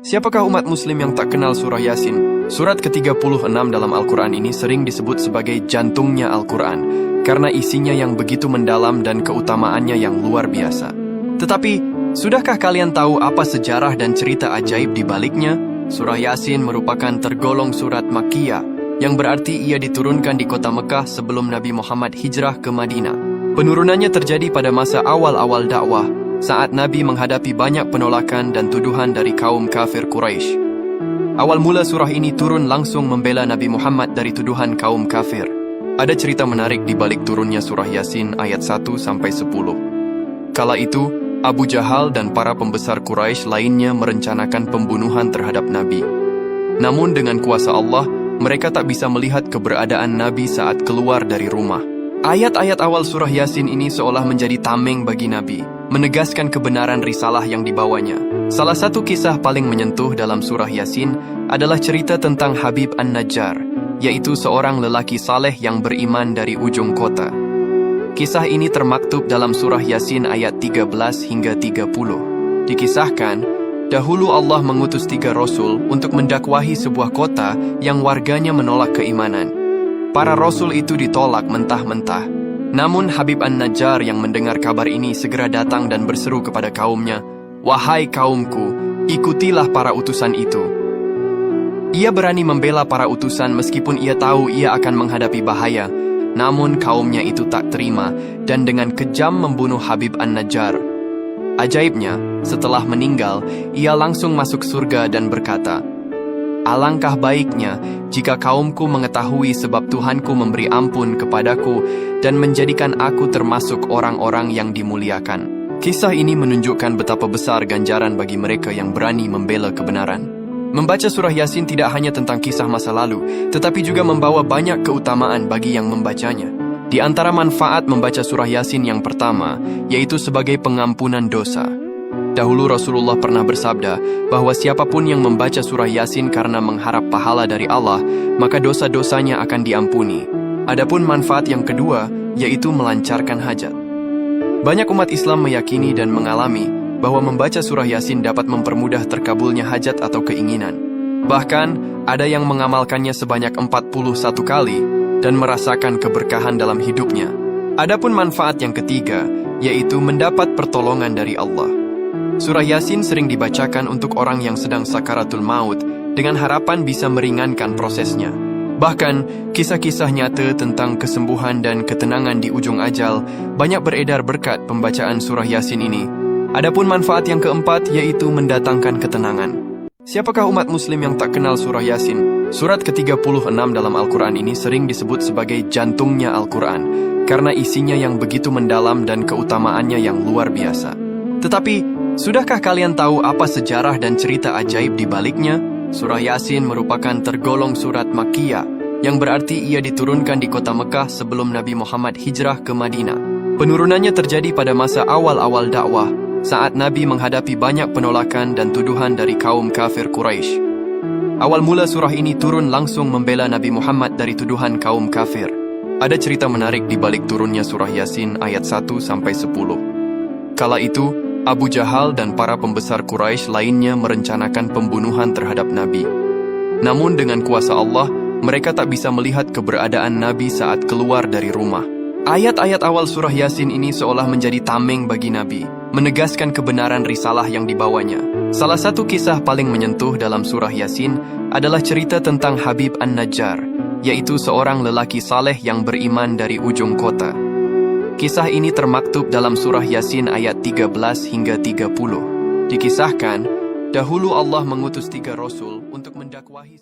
Siapakah umat muslim yang tak kenal surah Yasin? Surat ke-36 dalam Al-Quran ini sering disebut sebagai jantungnya Al-Quran, karena isinya yang begitu mendalam dan keutamaannya yang luar biasa. Tetapi, sudahkah kalian tahu apa sejarah dan cerita ajaib di baliknya? Surah Yasin merupakan tergolong surat Makkiyah, yang berarti ia diturunkan di kota Mekah sebelum Nabi Muhammad hijrah ke Madinah. Penurunannya terjadi pada masa awal-awal dakwah, saat Nabi menghadapi banyak penolakan dan tuduhan dari kaum kafir Quraisy. Awal mula surah ini turun langsung membela Nabi Muhammad dari tuduhan kaum kafir. Ada cerita menarik di balik turunnya surah Yasin ayat 1-10. Kala itu, Abu Jahal dan para pembesar Quraisy lainnya merencanakan pembunuhan terhadap Nabi. Namun dengan kuasa Allah, mereka tak bisa melihat keberadaan Nabi saat keluar dari rumah. Ayat-ayat awal surah Yasin ini seolah menjadi tameng bagi Nabi, menegaskan kebenaran risalah yang dibawanya. Salah satu kisah paling menyentuh dalam surah Yasin adalah cerita tentang Habib An-Najjar, yaitu seorang lelaki saleh yang beriman dari ujung kota. Kisah ini termaktub dalam surah Yasin ayat 13 hingga 30. Dikisahkan, dahulu Allah mengutus 3 rasul untuk mendakwahi sebuah kota yang warganya menolak keimanan. Para rasul itu ditolak mentah-mentah. Namun Habib An-Najjar yang mendengar kabar ini segera datang dan berseru kepada kaumnya, "Wahai kaumku, ikutilah para utusan itu." Ia berani membela para utusan meskipun ia tahu ia akan menghadapi bahaya. Namun kaumnya itu tak terima dan dengan kejam membunuh Habib An-Najjar. Ajaibnya, setelah meninggal, ia langsung masuk surga dan berkata, "Alangkah baiknya jika kaumku mengetahui sebab Tuhanku memberi ampun kepadaku dan menjadikan aku termasuk orang-orang yang dimuliakan." Kisah ini menunjukkan betapa besar ganjaran bagi mereka yang berani membela kebenaran. Membaca surah Yasin tidak hanya tentang kisah masa lalu, tetapi juga membawa banyak keutamaan bagi yang membacanya. Di antara manfaat membaca surah Yasin yang pertama, yaitu sebagai pengampunan dosa. Dahulu Rasulullah pernah bersabda bahwa siapapun yang membaca surah Yasin karena mengharap pahala dari Allah, maka dosa-dosanya akan diampuni. Adapun manfaat yang kedua, yaitu melancarkan hajat. Banyak umat Islam meyakini dan mengalami bahwa membaca surah Yasin dapat mempermudah terkabulnya hajat atau keinginan. Bahkan, ada yang mengamalkannya sebanyak 41 kali dan merasakan keberkahan dalam hidupnya. Adapun manfaat yang ketiga, yaitu mendapat pertolongan dari Allah. Surah Yasin sering dibacakan untuk orang yang sedang sakaratul maut dengan harapan bisa meringankan prosesnya. Bahkan, kisah-kisah nyata tentang kesembuhan dan ketenangan di ujung ajal banyak beredar berkat pembacaan surah Yasin ini. Adapun manfaat yang keempat yaitu mendatangkan ketenangan. Siapakah umat muslim yang tak kenal surah Yasin? Surat ke-36 dalam Al-Quran ini sering disebut sebagai jantungnya Al-Quran, karena isinya yang begitu mendalam dan keutamaannya yang luar biasa. Tetapi, sudahkah kalian tahu apa sejarah dan cerita ajaib di baliknya? Surah Yasin merupakan tergolong surat Makkiyah, yang berarti ia diturunkan di kota Mekah sebelum Nabi Muhammad hijrah ke Madinah. Penurunannya terjadi pada masa awal-awal dakwah, saat Nabi menghadapi banyak penolakan dan tuduhan dari kaum kafir Quraisy. Awal mula surah ini turun langsung membela Nabi Muhammad dari tuduhan kaum kafir. Ada cerita menarik di balik turunnya surah Yasin ayat 1-10. Kala itu, Abu Jahal dan para pembesar Quraisy lainnya merencanakan pembunuhan terhadap Nabi. Namun dengan kuasa Allah, mereka tak bisa melihat keberadaan Nabi saat keluar dari rumah. Ayat-ayat awal surah Yasin ini seolah menjadi tameng bagi Nabi, menegaskan kebenaran risalah yang dibawanya. Salah satu kisah paling menyentuh dalam surah Yasin adalah cerita tentang Habib An-Najjar, yaitu seorang lelaki saleh yang beriman dari ujung kota. Kisah ini termaktub dalam surah Yasin ayat 13 hingga 30. Dikisahkan, dahulu Allah mengutus 3 rasul untuk mendakwahi